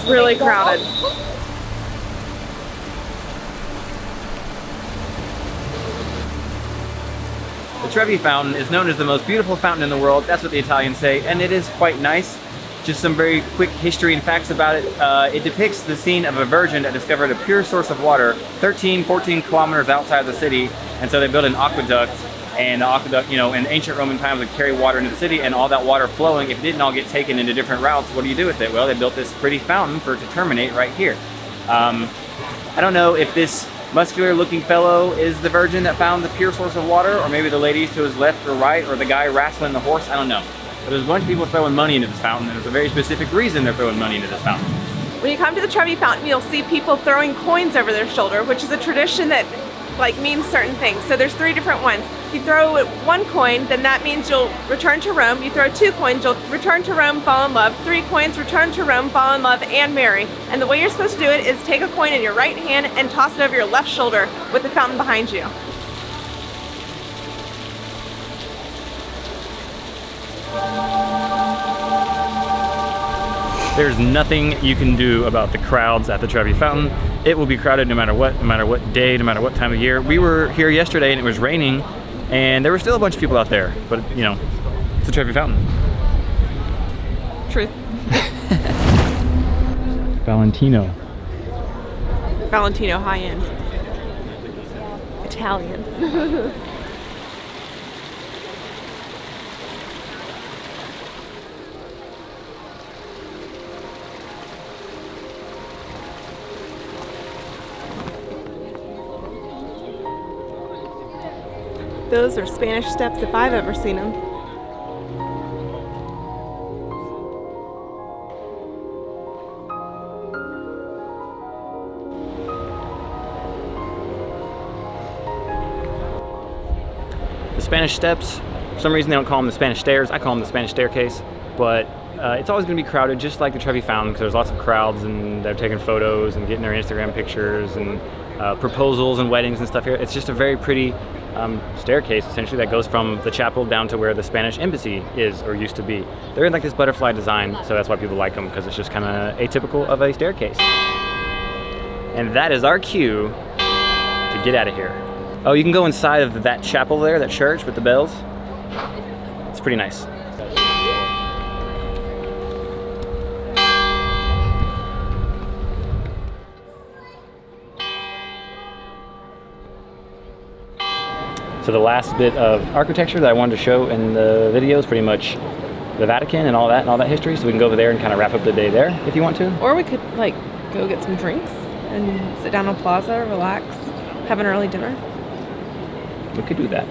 really crowded. The Trevi Fountain is known as the most beautiful fountain in the world. That's what the Italians say, and it is quite nice. Just some very quick history and facts about it. It depicts the scene of a virgin that discovered a pure source of water 14 kilometers outside of the city, and so they built an aqueduct. And the aqueduct, you know, in ancient Roman times would carry water into the city, and all that water flowing, if it didn't all get taken into different routes, what do you do with it? Well, they built this pretty fountain for it to terminate right here. I don't know if this muscular looking fellow is the virgin that found the pure source of water, or maybe the ladies to his left or right, or the guy wrestling the horse, I don't know. But there's a bunch of people throwing money into this fountain, and there's a very specific reason they're throwing money into this fountain. When you come to the Trevi Fountain, you'll see people throwing coins over their shoulder, which is a tradition that means certain things. So there's 3 different ones. If you throw 1 coin, then that means you'll return to Rome. You throw 2 coins, you'll return to Rome, fall in love. 3 coins, return to Rome, fall in love, and marry. And the way you're supposed to do it is take a coin in your right hand and toss it over your left shoulder with the fountain behind you. There's nothing you can do about the crowds at the Trevi Fountain. It will be crowded no matter what day, no matter what time of year. We were here yesterday and it was raining, and there were still a bunch of people out there, but you know, it's the Trevi Fountain. Truth. Valentino. Valentino high-end. Italian. Those are Spanish steps if I've ever seen them. The Spanish steps, for some reason they don't call them the Spanish stairs. I call them the Spanish staircase, but it's always going to be crowded, just like the Trevi Fountain, because there's lots of crowds and they're taking photos and getting their Instagram pictures and proposals and weddings and stuff here. It's just a very pretty staircase, essentially, that goes from the chapel down to where the Spanish embassy is or used to be. They're in like this butterfly design, so that's why people like them, because it's just kind of atypical of a staircase. And that is our cue to get out of here. Oh, you can go inside of that chapel there, that church with the bells. It's pretty nice. So the last bit of architecture that I wanted to show in the video is pretty much the Vatican and all that history. So we can go over there and kind of wrap up the day there if you want to. Or we could go get some drinks and sit down on Plaza, relax, have an early dinner. We could do that.